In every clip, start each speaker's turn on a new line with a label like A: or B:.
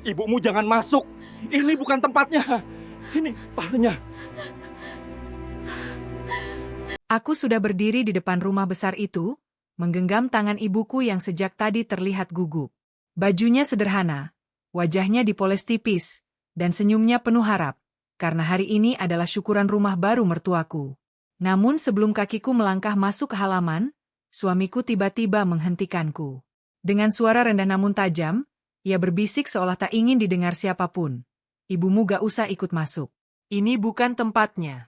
A: Ibumu jangan masuk. Ini bukan tempatnya. Ini palanya.
B: Aku sudah berdiri di depan rumah besar itu, menggenggam tangan ibuku yang sejak tadi terlihat gugup. Bajunya sederhana, wajahnya dipoles tipis, dan senyumnya penuh harap, karena hari ini adalah syukuran rumah baru mertuaku. Namun sebelum kakiku melangkah masuk ke halaman, suamiku tiba-tiba menghentikanku. Dengan suara rendah namun tajam, ia berbisik seolah tak ingin didengar siapapun. Ibumu gak usah ikut masuk. Ini bukan tempatnya.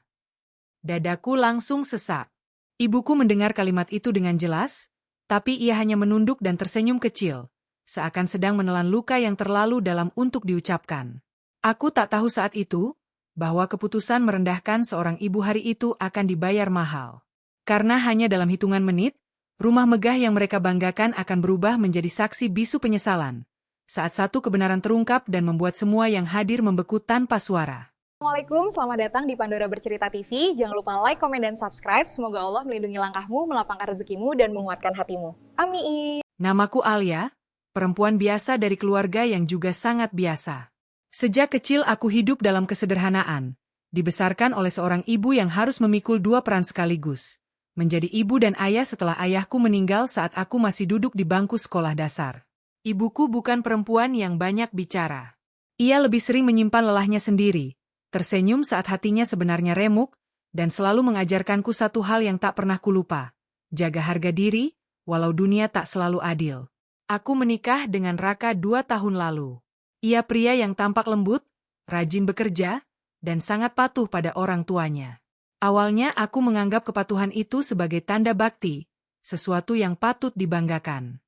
B: Dadaku langsung sesak. Ibuku mendengar kalimat itu dengan jelas, tapi ia hanya menunduk dan tersenyum kecil, seakan sedang menelan luka yang terlalu dalam untuk diucapkan. Aku tak tahu saat itu, bahwa keputusan merendahkan seorang ibu hari itu akan dibayar mahal. Karena hanya dalam hitungan menit, rumah megah yang mereka banggakan akan berubah menjadi saksi bisu penyesalan, saat satu kebenaran terungkap dan membuat semua yang hadir membeku tanpa suara.
C: Assalamualaikum, selamat datang di Pandora Bercerita TV. Jangan lupa like, komen, dan subscribe. Semoga Allah melindungi langkahmu, melapangkan rezekimu, dan menguatkan hatimu. Amin.
B: Namaku Alia, perempuan biasa dari keluarga yang juga sangat biasa. Sejak kecil aku hidup dalam kesederhanaan, dibesarkan oleh seorang ibu yang harus memikul dua peran sekaligus. Menjadi ibu dan ayah setelah ayahku meninggal saat aku masih duduk di bangku sekolah dasar. Ibuku bukan perempuan yang banyak bicara. Ia lebih sering menyimpan lelahnya sendiri, tersenyum saat hatinya sebenarnya remuk, dan selalu mengajarkanku satu hal yang tak pernah kulupa. Jaga harga diri, walau dunia tak selalu adil. Aku menikah dengan Raka 2 tahun lalu. Ia pria yang tampak lembut, rajin bekerja, dan sangat patuh pada orang tuanya. Awalnya aku menganggap kepatuhan itu sebagai tanda bakti, sesuatu yang patut dibanggakan.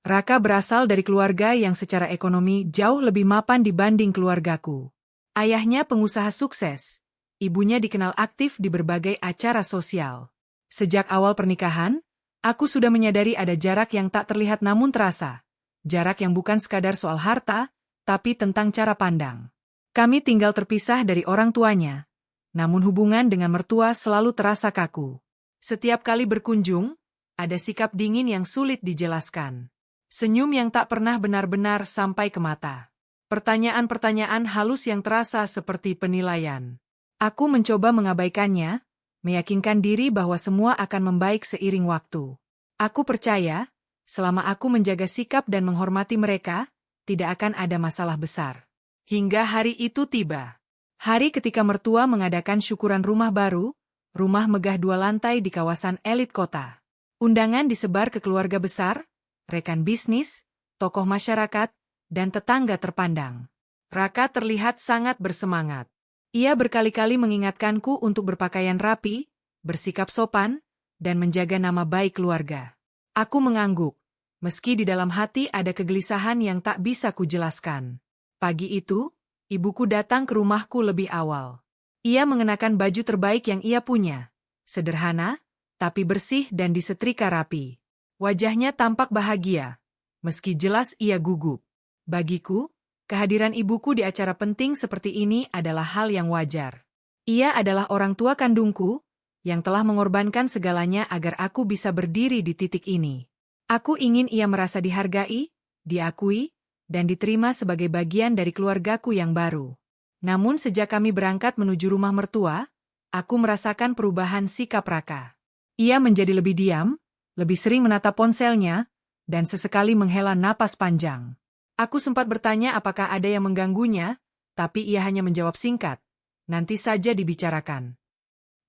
B: Raka berasal dari keluarga yang secara ekonomi jauh lebih mapan dibanding keluargaku. Ayahnya pengusaha sukses, ibunya dikenal aktif di berbagai acara sosial. Sejak awal pernikahan, aku sudah menyadari ada jarak yang tak terlihat namun terasa. Jarak yang bukan sekadar soal harta, tapi tentang cara pandang. Kami tinggal terpisah dari orang tuanya, namun hubungan dengan mertua selalu terasa kaku. Setiap kali berkunjung, ada sikap dingin yang sulit dijelaskan. Senyum yang tak pernah benar-benar sampai ke mata. Pertanyaan-pertanyaan halus yang terasa seperti penilaian. Aku mencoba mengabaikannya, meyakinkan diri bahwa semua akan membaik seiring waktu. Aku percaya, selama aku menjaga sikap dan menghormati mereka, tidak akan ada masalah besar. Hingga hari itu tiba. Hari ketika mertua mengadakan syukuran rumah baru, rumah megah 2 lantai di kawasan elit kota. Undangan disebar ke keluarga besar, rekan bisnis, tokoh masyarakat, dan tetangga terpandang. Raka terlihat sangat bersemangat. Ia berkali-kali mengingatkanku untuk berpakaian rapi, bersikap sopan, dan menjaga nama baik keluarga. Aku mengangguk, meski di dalam hati ada kegelisahan yang tak bisa kujelaskan. Pagi itu, ibuku datang ke rumahku lebih awal. Ia mengenakan baju terbaik yang ia punya. Sederhana, tapi bersih dan disetrika rapi. Wajahnya tampak bahagia, meski jelas ia gugup. Bagiku, kehadiran ibuku di acara penting seperti ini adalah hal yang wajar. Ia adalah orang tua kandungku, yang telah mengorbankan segalanya agar aku bisa berdiri di titik ini. Aku ingin ia merasa dihargai, diakui, dan diterima sebagai bagian dari keluargaku yang baru. Namun sejak kami berangkat menuju rumah mertua, aku merasakan perubahan sikap Raka. Ia menjadi lebih diam, lebih sering menatap ponselnya, dan sesekali menghela napas panjang. Aku sempat bertanya apakah ada yang mengganggunya, tapi ia hanya menjawab singkat, nanti saja dibicarakan.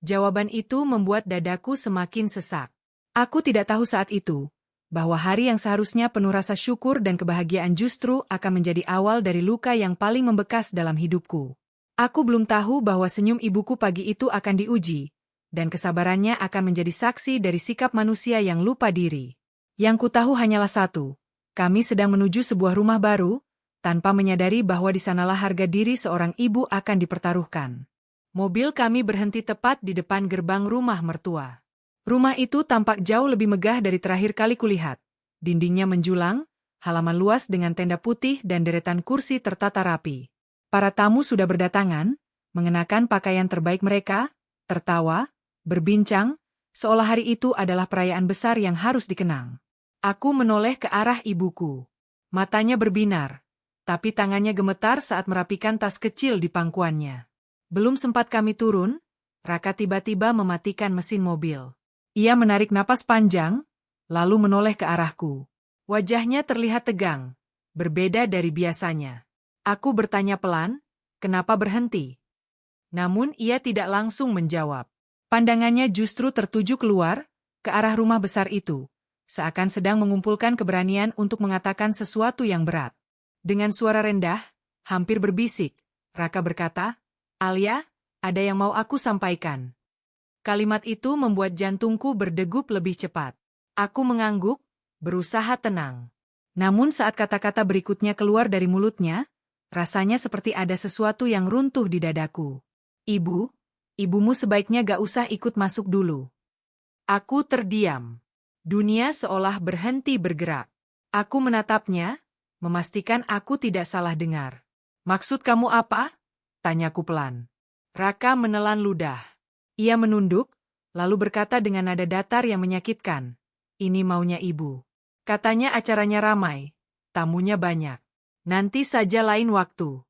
B: Jawaban itu membuat dadaku semakin sesak. Aku tidak tahu saat itu, bahwa hari yang seharusnya penuh rasa syukur dan kebahagiaan justru akan menjadi awal dari luka yang paling membekas dalam hidupku. Aku belum tahu bahwa senyum ibuku pagi itu akan diuji, dan kesabarannya akan menjadi saksi dari sikap manusia yang lupa diri. Yang ku tahu hanyalah satu. Kami sedang menuju sebuah rumah baru, tanpa menyadari bahwa di sanalah harga diri seorang ibu akan dipertaruhkan. Mobil kami berhenti tepat di depan gerbang rumah mertua. Rumah itu tampak jauh lebih megah dari terakhir kali kulihat. Dindingnya menjulang, halaman luas dengan tenda putih dan deretan kursi tertata rapi. Para tamu sudah berdatangan, mengenakan pakaian terbaik mereka, tertawa, berbincang, seolah hari itu adalah perayaan besar yang harus dikenang. Aku menoleh ke arah ibuku. Matanya berbinar, tapi tangannya gemetar saat merapikan tas kecil di pangkuannya. Belum sempat kami turun, Raka tiba-tiba mematikan mesin mobil. Ia menarik napas panjang, lalu menoleh ke arahku. Wajahnya terlihat tegang, berbeda dari biasanya. Aku bertanya pelan, kenapa berhenti? Namun ia tidak langsung menjawab. Pandangannya justru tertuju keluar, ke arah rumah besar itu, seakan sedang mengumpulkan keberanian untuk mengatakan sesuatu yang berat. Dengan suara rendah, hampir berbisik, Raka berkata, "Alia, ada yang mau aku sampaikan." Kalimat itu membuat jantungku berdegup lebih cepat. Aku mengangguk, berusaha tenang. Namun saat kata-kata berikutnya keluar dari mulutnya, rasanya seperti ada sesuatu yang runtuh di dadaku. Ibumu sebaiknya gak usah ikut masuk dulu." Aku terdiam. Dunia seolah berhenti bergerak. Aku menatapnya, memastikan aku tidak salah dengar. "Maksud kamu apa?" tanyaku pelan. Raka menelan ludah. Ia menunduk, lalu berkata dengan nada datar yang menyakitkan, "Ini maunya ibu. Katanya acaranya ramai, tamunya banyak. Nanti saja lain waktu."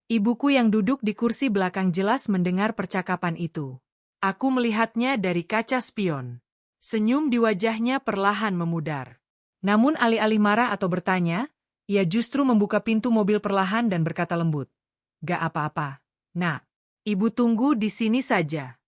B: Ibuku yang duduk di kursi belakang jelas mendengar percakapan itu. Aku melihatnya dari kaca spion. Senyum di wajahnya perlahan memudar. Namun alih-alih marah atau bertanya, ia justru membuka pintu mobil perlahan dan berkata lembut, "Gak apa-apa, Nak. Ibu tunggu di sini saja."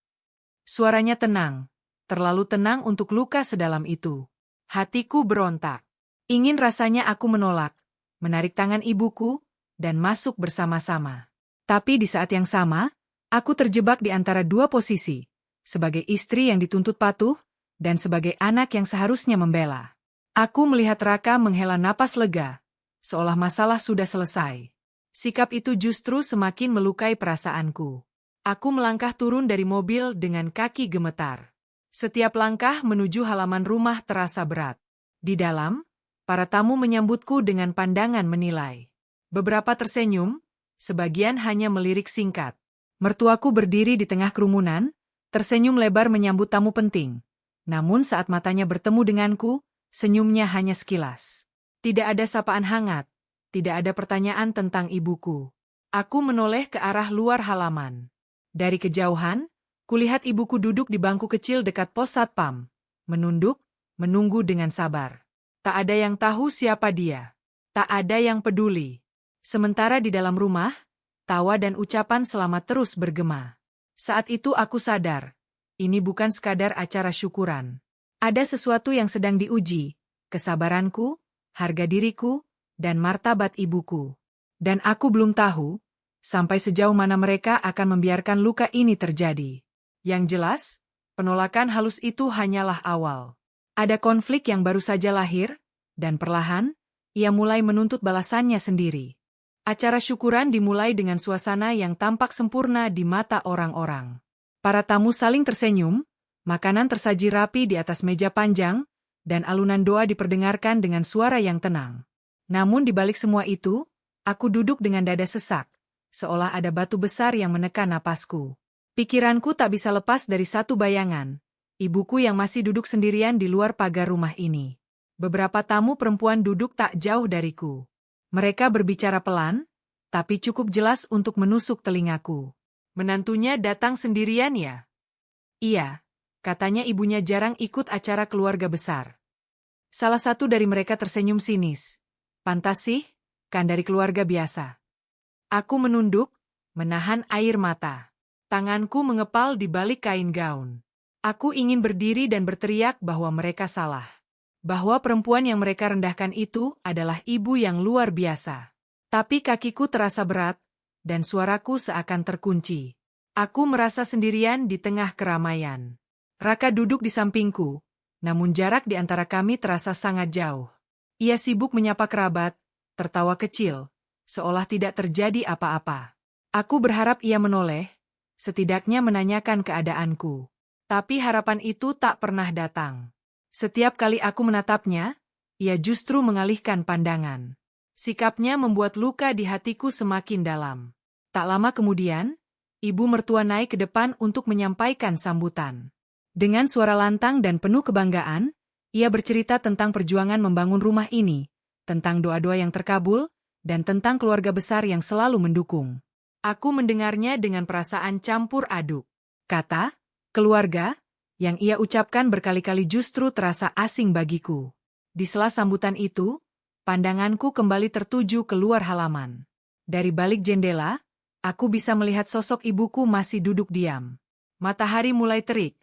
B: Suaranya tenang, terlalu tenang untuk luka sedalam itu. Hatiku berontak. Ingin rasanya aku menolak, menarik tangan ibuku, dan masuk bersama-sama. Tapi di saat yang sama, aku terjebak di antara dua posisi, sebagai istri yang dituntut patuh, dan sebagai anak yang seharusnya membela. Aku melihat Raka menghela napas lega, seolah masalah sudah selesai. Sikap itu justru semakin melukai perasaanku. Aku melangkah turun dari mobil dengan kaki gemetar. Setiap langkah menuju halaman rumah terasa berat. Di dalam, para tamu menyambutku dengan pandangan menilai. Beberapa tersenyum, sebagian hanya melirik singkat. Mertuaku berdiri di tengah kerumunan, tersenyum lebar menyambut tamu penting. Namun saat matanya bertemu denganku, senyumnya hanya sekilas. Tidak ada sapaan hangat, tidak ada pertanyaan tentang ibuku. Aku menoleh ke arah luar halaman. Dari kejauhan, kulihat ibuku duduk di bangku kecil dekat pos satpam, menunduk, menunggu dengan sabar. Tak ada yang tahu siapa dia. Tak ada yang peduli. Sementara di dalam rumah, tawa dan ucapan selamat terus bergema. Saat itu aku sadar, ini bukan sekadar acara syukuran. Ada sesuatu yang sedang diuji, kesabaranku, harga diriku, dan martabat ibuku. Dan aku belum tahu, sampai sejauh mana mereka akan membiarkan luka ini terjadi. Yang jelas, penolakan halus itu hanyalah awal. Ada konflik yang baru saja lahir, dan perlahan, ia mulai menuntut balasannya sendiri. Acara syukuran dimulai dengan suasana yang tampak sempurna di mata orang-orang. Para tamu saling tersenyum, makanan tersaji rapi di atas meja panjang, dan alunan doa diperdengarkan dengan suara yang tenang. Namun di balik semua itu, aku duduk dengan dada sesak, seolah ada batu besar yang menekan napasku. Pikiranku tak bisa lepas dari satu bayangan, ibuku yang masih duduk sendirian di luar pagar rumah ini. Beberapa tamu perempuan duduk tak jauh dariku. Mereka berbicara pelan, tapi cukup jelas untuk menusuk telingaku. "Menantunya datang sendirian ya?" "Iya," katanya ibunya jarang ikut acara keluarga besar. Salah satu dari mereka tersenyum sinis. "Pantas sih, kan dari keluarga biasa." Aku menunduk, menahan air mata. Tanganku mengepal di balik kain gaun. Aku ingin berdiri dan berteriak bahwa mereka salah. Bahwa perempuan yang mereka rendahkan itu adalah ibu yang luar biasa. Tapi kakiku terasa berat, dan suaraku seakan terkunci. Aku merasa sendirian di tengah keramaian. Raka duduk di sampingku, namun jarak di antara kami terasa sangat jauh. Ia sibuk menyapa kerabat, tertawa kecil, seolah tidak terjadi apa-apa. Aku berharap ia menoleh, setidaknya menanyakan keadaanku. Tapi harapan itu tak pernah datang. Setiap kali aku menatapnya, ia justru mengalihkan pandangan. Sikapnya membuat luka di hatiku semakin dalam. Tak lama kemudian, ibu mertua naik ke depan untuk menyampaikan sambutan. Dengan suara lantang dan penuh kebanggaan, ia bercerita tentang perjuangan membangun rumah ini, tentang doa-doa yang terkabul, dan tentang keluarga besar yang selalu mendukung. Aku mendengarnya dengan perasaan campur aduk. Kata, keluarga, yang ia ucapkan berkali-kali justru terasa asing bagiku. Di sela sambutan itu, pandanganku kembali tertuju keluar halaman. Dari balik jendela, aku bisa melihat sosok ibuku masih duduk diam. Matahari mulai terik,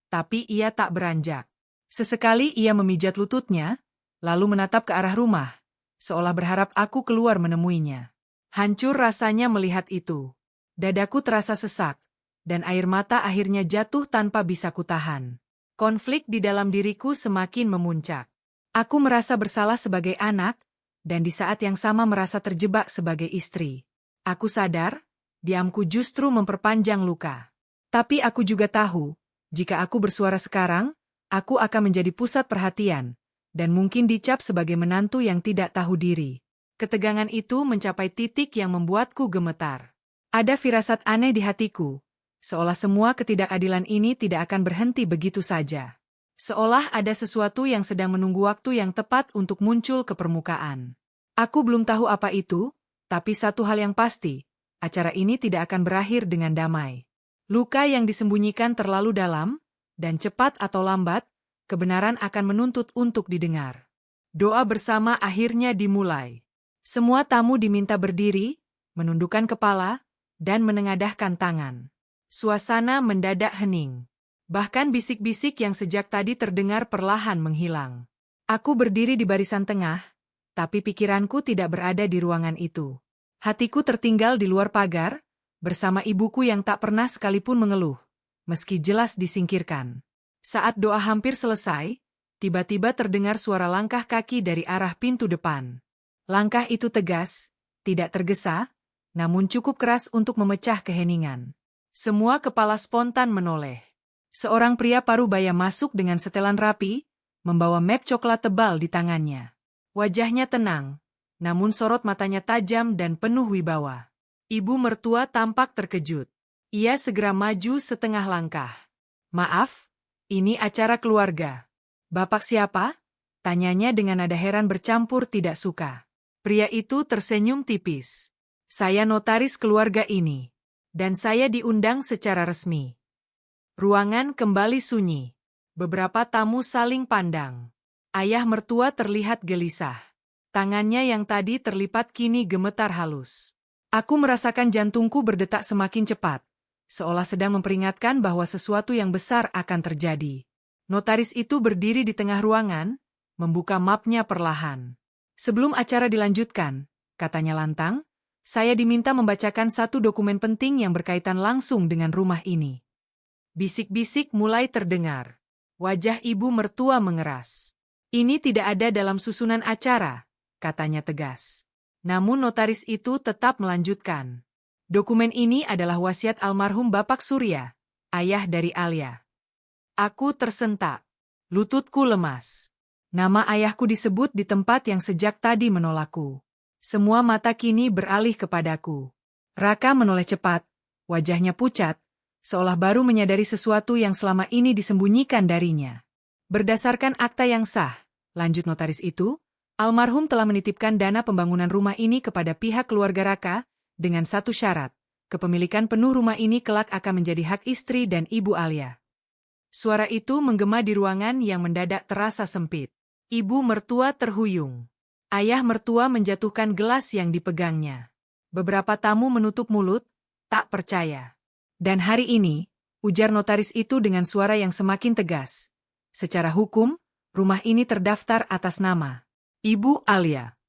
B: tapi ia tak beranjak. Sesekali ia memijat lututnya, lalu menatap ke arah rumah, seolah berharap aku keluar menemuinya. Hancur rasanya melihat itu. Dadaku terasa sesak, dan air mata akhirnya jatuh tanpa bisa kutahan. Konflik di dalam diriku semakin memuncak. Aku merasa bersalah sebagai anak, dan di saat yang sama merasa terjebak sebagai istri. Aku sadar, diamku justru memperpanjang luka. Tapi aku juga tahu, jika aku bersuara sekarang, aku akan menjadi pusat perhatian, dan mungkin dicap sebagai menantu yang tidak tahu diri. Ketegangan itu mencapai titik yang membuatku gemetar. Ada firasat aneh di hatiku, seolah semua ketidakadilan ini tidak akan berhenti begitu saja. Seolah ada sesuatu yang sedang menunggu waktu yang tepat untuk muncul ke permukaan. Aku belum tahu apa itu, tapi satu hal yang pasti, acara ini tidak akan berakhir dengan damai. Luka yang disembunyikan terlalu dalam, dan cepat atau lambat, kebenaran akan menuntut untuk didengar. Doa bersama akhirnya dimulai. Semua tamu diminta berdiri, menundukkan kepala, dan menengadahkan tangan. Suasana mendadak hening. Bahkan bisik-bisik yang sejak tadi terdengar perlahan menghilang. Aku berdiri di barisan tengah, tapi pikiranku tidak berada di ruangan itu. Hatiku tertinggal di luar pagar, bersama ibuku yang tak pernah sekalipun mengeluh, meski jelas disingkirkan. Saat doa hampir selesai, tiba-tiba terdengar suara langkah kaki dari arah pintu depan. Langkah itu tegas, tidak tergesa, namun cukup keras untuk memecah keheningan. Semua kepala spontan menoleh. Seorang pria parubaya masuk dengan setelan rapi, membawa map coklat tebal di tangannya. Wajahnya tenang, namun sorot matanya tajam dan penuh wibawa. Ibu mertua tampak terkejut. Ia segera maju setengah langkah. "Maaf, ini acara keluarga." "Bapak siapa?" tanyanya dengan nada heran bercampur tidak suka. Pria itu tersenyum tipis. "Saya notaris keluarga ini, dan saya diundang secara resmi." Ruangan kembali sunyi. Beberapa tamu saling pandang. Ayah mertua terlihat gelisah. Tangannya yang tadi terlipat kini gemetar halus. Aku merasakan jantungku berdetak semakin cepat, seolah sedang memperingatkan bahwa sesuatu yang besar akan terjadi. Notaris itu berdiri di tengah ruangan, membuka mapnya perlahan. "Sebelum acara dilanjutkan," katanya lantang, "saya diminta membacakan satu dokumen penting yang berkaitan langsung dengan rumah ini." Bisik-bisik mulai terdengar. Wajah ibu mertua mengeras. "Ini tidak ada dalam susunan acara," katanya tegas. Namun notaris itu tetap melanjutkan. "Dokumen ini adalah wasiat almarhum Bapak Surya, ayah dari Alia." Aku tersentak. Lututku lemas. Nama ayahku disebut di tempat yang sejak tadi menolakku. Semua mata kini beralih kepadaku. Raka menoleh cepat, wajahnya pucat, seolah baru menyadari sesuatu yang selama ini disembunyikan darinya. "Berdasarkan akta yang sah," lanjut notaris itu, "almarhum telah menitipkan dana pembangunan rumah ini kepada pihak keluarga Raka, dengan satu syarat, kepemilikan penuh rumah ini kelak akan menjadi hak istri dan ibu Alia." Suara itu menggema di ruangan yang mendadak terasa sempit. Ibu mertua terhuyung. Ayah mertua menjatuhkan gelas yang dipegangnya. Beberapa tamu menutup mulut, tak percaya. "Dan hari ini," ujar notaris itu dengan suara yang semakin tegas, "secara hukum, rumah ini terdaftar atas nama Ibu Alia."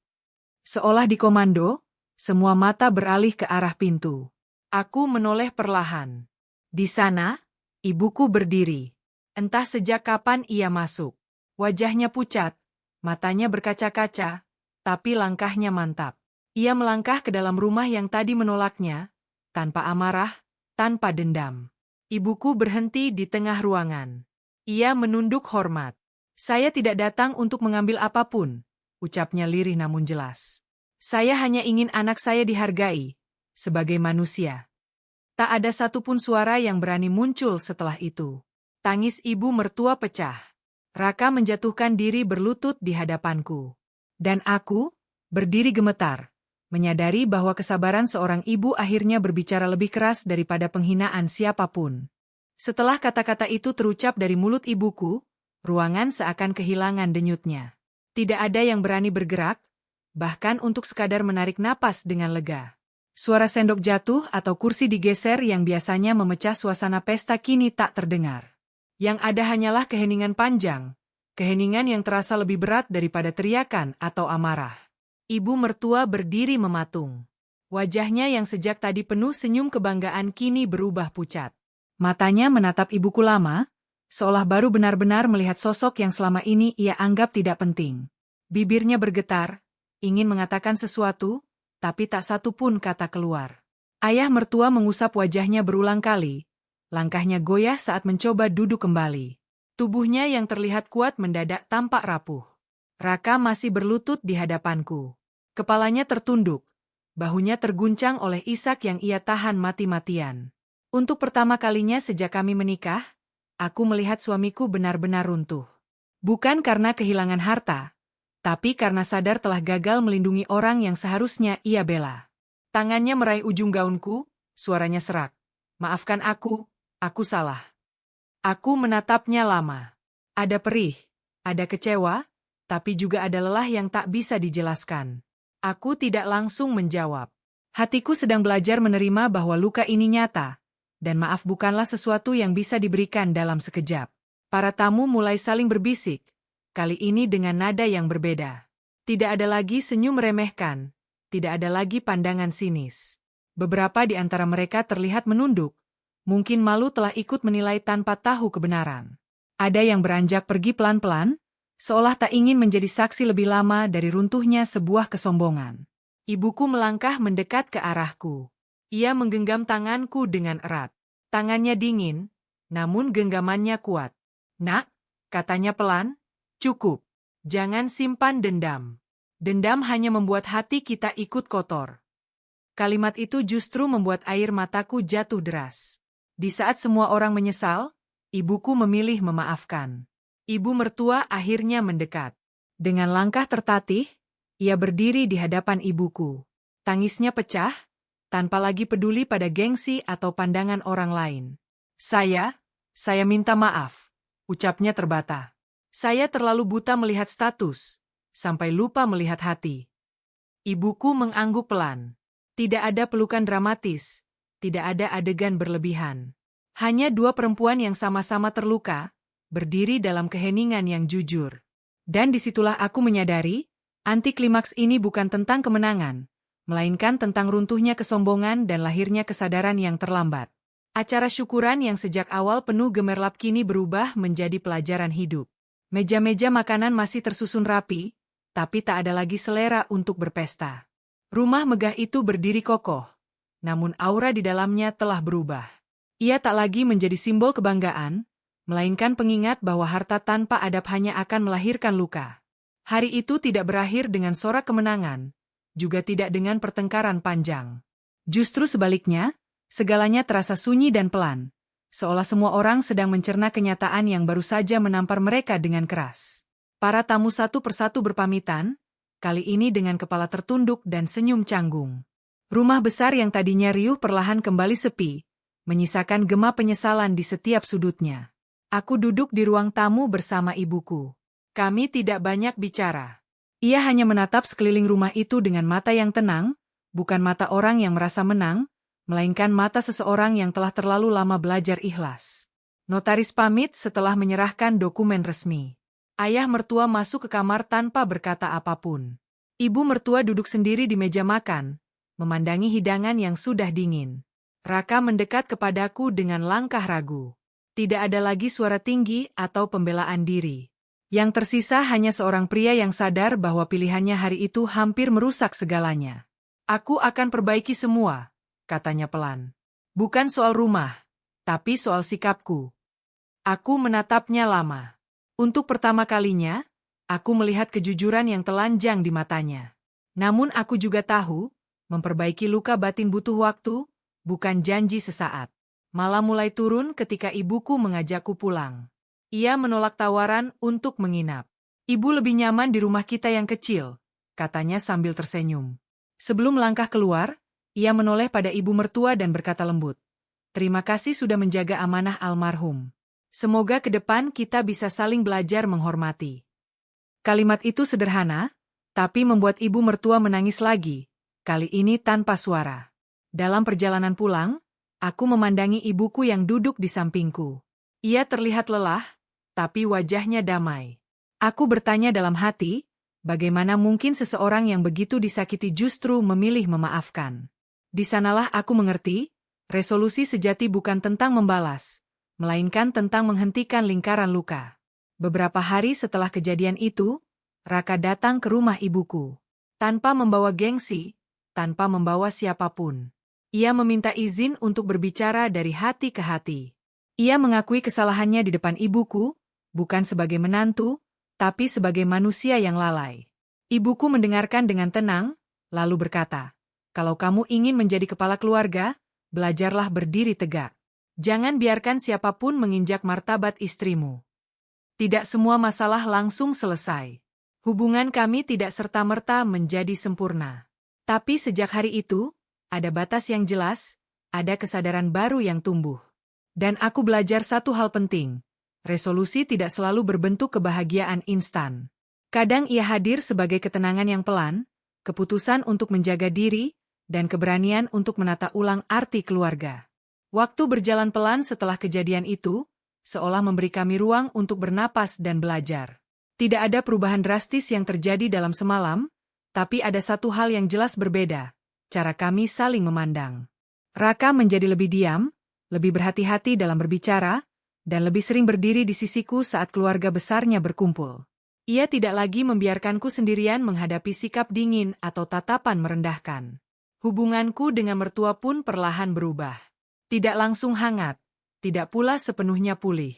B: Seolah dikomando, semua mata beralih ke arah pintu. Aku menoleh perlahan. Di sana, ibuku berdiri. Entah sejak kapan ia masuk. Wajahnya pucat, matanya berkaca-kaca, tapi langkahnya mantap. Ia melangkah ke dalam rumah yang tadi menolaknya, tanpa amarah, tanpa dendam. Ibuku berhenti di tengah ruangan. Ia menunduk hormat. "Saya tidak datang untuk mengambil apapun," ucapnya lirih namun jelas. "Saya hanya ingin anak saya dihargai, sebagai manusia." Tak ada satupun suara yang berani muncul setelah itu. Tangis ibu mertua pecah. Raka menjatuhkan diri berlutut di hadapanku. Dan aku, berdiri gemetar, menyadari bahwa kesabaran seorang ibu akhirnya berbicara lebih keras daripada penghinaan siapapun. Setelah kata-kata itu terucap dari mulut ibuku, ruangan seakan kehilangan denyutnya. Tidak ada yang berani bergerak, bahkan untuk sekadar menarik napas dengan lega. Suara sendok jatuh atau kursi digeser yang biasanya memecah suasana pesta kini tak terdengar. Yang ada hanyalah keheningan panjang, keheningan yang terasa lebih berat daripada teriakan atau amarah. Ibu mertua berdiri mematung. Wajahnya yang sejak tadi penuh senyum kebanggaan kini berubah pucat. Matanya menatap ibuku lama, seolah baru benar-benar melihat sosok yang selama ini ia anggap tidak penting. Bibirnya bergetar, ingin mengatakan sesuatu, tapi tak satu pun kata keluar. Ayah mertua mengusap wajahnya berulang kali, langkahnya goyah saat mencoba duduk kembali. Tubuhnya yang terlihat kuat mendadak tampak rapuh. Raka masih berlutut di hadapanku. Kepalanya tertunduk, bahunya terguncang oleh isak yang ia tahan mati-matian. Untuk pertama kalinya sejak kami menikah, aku melihat suamiku benar-benar runtuh. Bukan karena kehilangan harta, tapi karena sadar telah gagal melindungi orang yang seharusnya ia bela. Tangannya meraih ujung gaunku, suaranya serak. Maafkan aku salah. Aku menatapnya lama. Ada perih, ada kecewa, tapi juga ada lelah yang tak bisa dijelaskan. Aku tidak langsung menjawab. Hatiku sedang belajar menerima bahwa luka ini nyata, dan maaf bukanlah sesuatu yang bisa diberikan dalam sekejap. Para tamu mulai saling berbisik, kali ini dengan nada yang berbeda. Tidak ada lagi senyum meremehkan, tidak ada lagi pandangan sinis. Beberapa di antara mereka terlihat menunduk, mungkin malu telah ikut menilai tanpa tahu kebenaran. Ada yang beranjak pergi pelan-pelan, seolah tak ingin menjadi saksi lebih lama dari runtuhnya sebuah kesombongan. Ibuku melangkah mendekat ke arahku. Ia menggenggam tanganku dengan erat. Tangannya dingin, namun genggamannya kuat. "Nak," katanya pelan, "cukup. Jangan simpan dendam. Dendam hanya membuat hati kita ikut kotor." Kalimat itu justru membuat air mataku jatuh deras. Di saat semua orang menyesal, ibuku memilih memaafkan. Ibu mertua akhirnya mendekat. Dengan langkah tertatih, ia berdiri di hadapan ibuku. Tangisnya pecah, tanpa lagi peduli pada gengsi atau pandangan orang lain. Saya minta maaf, ucapnya terbata. Saya terlalu buta melihat status, sampai lupa melihat hati. Ibuku mengangguk pelan. Tidak ada pelukan dramatis, tidak ada adegan berlebihan. Hanya dua perempuan yang sama-sama terluka, berdiri dalam keheningan yang jujur. Dan disitulah aku menyadari, anti klimaks ini bukan tentang kemenangan, melainkan tentang runtuhnya kesombongan dan lahirnya kesadaran yang terlambat. Acara syukuran yang sejak awal penuh gemerlap kini berubah menjadi pelajaran hidup. Meja-meja makanan masih tersusun rapi, tapi tak ada lagi selera untuk berpesta. Rumah megah itu berdiri kokoh, namun aura di dalamnya telah berubah. Ia tak lagi menjadi simbol kebanggaan, melainkan pengingat bahwa harta tanpa adab hanya akan melahirkan luka. Hari itu tidak berakhir dengan sorak kemenangan, juga tidak dengan pertengkaran panjang. Justru sebaliknya, segalanya terasa sunyi dan pelan, seolah semua orang sedang mencerna kenyataan yang baru saja menampar mereka dengan keras. Para tamu satu persatu berpamitan, kali ini dengan kepala tertunduk dan senyum canggung. Rumah besar yang tadinya riuh perlahan kembali sepi, menyisakan gema penyesalan di setiap sudutnya. Aku duduk di ruang tamu bersama ibuku. Kami tidak banyak bicara. Ia hanya menatap sekeliling rumah itu dengan mata yang tenang, bukan mata orang yang merasa menang, melainkan mata seseorang yang telah terlalu lama belajar ikhlas. Notaris pamit setelah menyerahkan dokumen resmi. Ayah mertua masuk ke kamar tanpa berkata apapun. Ibu mertua duduk sendiri di meja makan, memandangi hidangan yang sudah dingin. Raka mendekat kepadaku dengan langkah ragu. Tidak ada lagi suara tinggi atau pembelaan diri. Yang tersisa hanya seorang pria yang sadar bahwa pilihannya hari itu hampir merusak segalanya. "Aku akan perbaiki semua," katanya pelan. "Bukan soal rumah, tapi soal sikapku." Aku menatapnya lama. Untuk pertama kalinya, aku melihat kejujuran yang telanjang di matanya. Namun aku juga tahu, memperbaiki luka batin butuh waktu, bukan janji sesaat. Malam mulai turun ketika ibuku mengajakku pulang. Ia menolak tawaran untuk menginap. "Ibu lebih nyaman di rumah kita yang kecil," katanya sambil tersenyum. Sebelum melangkah keluar, ia menoleh pada ibu mertua dan berkata lembut, "Terima kasih sudah menjaga amanah almarhum. Semoga ke depan kita bisa saling belajar menghormati." Kalimat itu sederhana, tapi membuat ibu mertua menangis lagi, kali ini tanpa suara. Dalam perjalanan pulang, aku memandangi ibuku yang duduk di sampingku. Ia terlihat lelah, tapi wajahnya damai. Aku bertanya dalam hati, bagaimana mungkin seseorang yang begitu disakiti justru memilih memaafkan? Di sanalah aku mengerti, resolusi sejati bukan tentang membalas, melainkan tentang menghentikan lingkaran luka. Beberapa hari setelah kejadian itu, Raka datang ke rumah ibuku. Tanpa membawa gengsi, tanpa membawa siapapun. Ia meminta izin untuk berbicara dari hati ke hati. Ia mengakui kesalahannya di depan ibuku, bukan sebagai menantu, tapi sebagai manusia yang lalai. Ibuku mendengarkan dengan tenang, lalu berkata, "Kalau kamu ingin menjadi kepala keluarga, belajarlah berdiri tegak. Jangan biarkan siapapun menginjak martabat istrimu." Tidak semua masalah langsung selesai. Hubungan kami tidak serta-merta menjadi sempurna. Tapi sejak hari itu, ada batas yang jelas, ada kesadaran baru yang tumbuh. Dan aku belajar satu hal penting. Resolusi tidak selalu berbentuk kebahagiaan instan. Kadang ia hadir sebagai ketenangan yang pelan, keputusan untuk menjaga diri, dan keberanian untuk menata ulang arti keluarga. Waktu berjalan pelan setelah kejadian itu, seolah memberi kami ruang untuk bernapas dan belajar. Tidak ada perubahan drastis yang terjadi dalam semalam, tapi ada satu hal yang jelas berbeda, cara kami saling memandang. Raka menjadi lebih diam, lebih berhati-hati dalam berbicara, dan lebih sering berdiri di sisiku saat keluarga besarnya berkumpul. Ia tidak lagi membiarkanku sendirian menghadapi sikap dingin atau tatapan merendahkan. Hubunganku dengan mertua pun perlahan berubah. Tidak langsung hangat, tidak pula sepenuhnya pulih.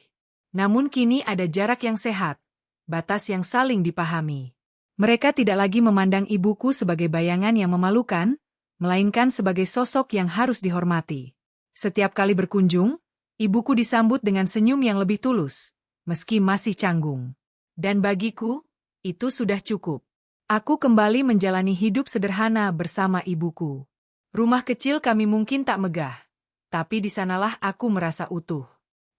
B: Namun kini ada jarak yang sehat, batas yang saling dipahami. Mereka tidak lagi memandang ibuku sebagai bayangan yang memalukan, melainkan sebagai sosok yang harus dihormati. Setiap kali berkunjung, ibuku disambut dengan senyum yang lebih tulus, meski masih canggung. Dan bagiku, itu sudah cukup. Aku kembali menjalani hidup sederhana bersama ibuku. Rumah kecil kami mungkin tak megah, tapi di sanalah aku merasa utuh.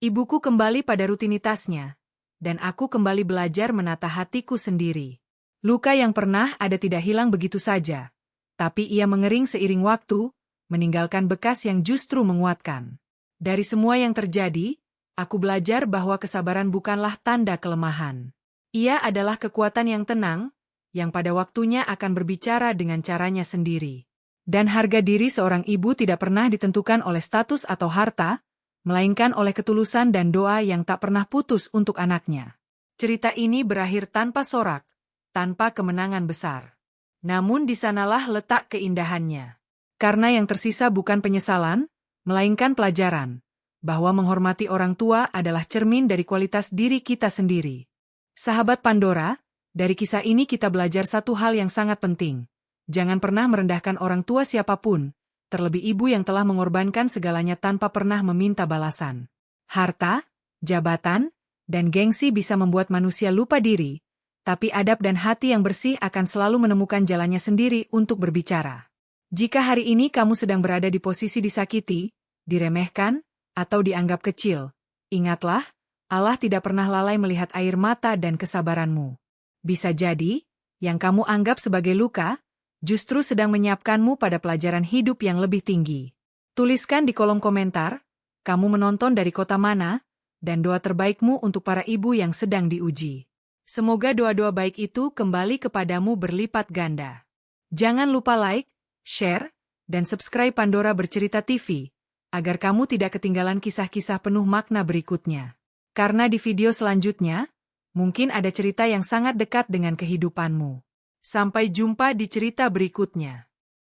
B: Ibuku kembali pada rutinitasnya, dan aku kembali belajar menata hatiku sendiri. Luka yang pernah ada tidak hilang begitu saja, tapi ia mengering seiring waktu, meninggalkan bekas yang justru menguatkan. Dari semua yang terjadi, aku belajar bahwa kesabaran bukanlah tanda kelemahan. Ia adalah kekuatan yang tenang, yang pada waktunya akan berbicara dengan caranya sendiri. Dan harga diri seorang ibu tidak pernah ditentukan oleh status atau harta, melainkan oleh ketulusan dan doa yang tak pernah putus untuk anaknya. Cerita ini berakhir tanpa sorak, tanpa kemenangan besar. Namun di sanalah letak keindahannya. Karena yang tersisa bukan penyesalan, melainkan pelajaran, bahwa menghormati orang tua adalah cermin dari kualitas diri kita sendiri. Sahabat Pandora, dari kisah ini kita belajar satu hal yang sangat penting. Jangan pernah merendahkan orang tua siapapun, terlebih ibu yang telah mengorbankan segalanya tanpa pernah meminta balasan. Harta, jabatan, dan gengsi bisa membuat manusia lupa diri, tapi adab dan hati yang bersih akan selalu menemukan jalannya sendiri untuk berbicara. Jika hari ini kamu sedang berada di posisi disakiti, diremehkan, atau dianggap kecil, ingatlah, Allah tidak pernah lalai melihat air mata dan kesabaranmu. Bisa jadi, yang kamu anggap sebagai luka, justru sedang menyiapkanmu pada pelajaran hidup yang lebih tinggi. Tuliskan di kolom komentar, kamu menonton dari kota mana, dan doa terbaikmu untuk para ibu yang sedang diuji. Semoga doa-doa baik itu kembali kepadamu berlipat ganda. Jangan lupa like, share, dan subscribe Pandora Bercerita TV, agar kamu tidak ketinggalan kisah-kisah penuh makna berikutnya. Karena di video selanjutnya, mungkin ada cerita yang sangat dekat dengan kehidupanmu. Sampai jumpa di cerita berikutnya.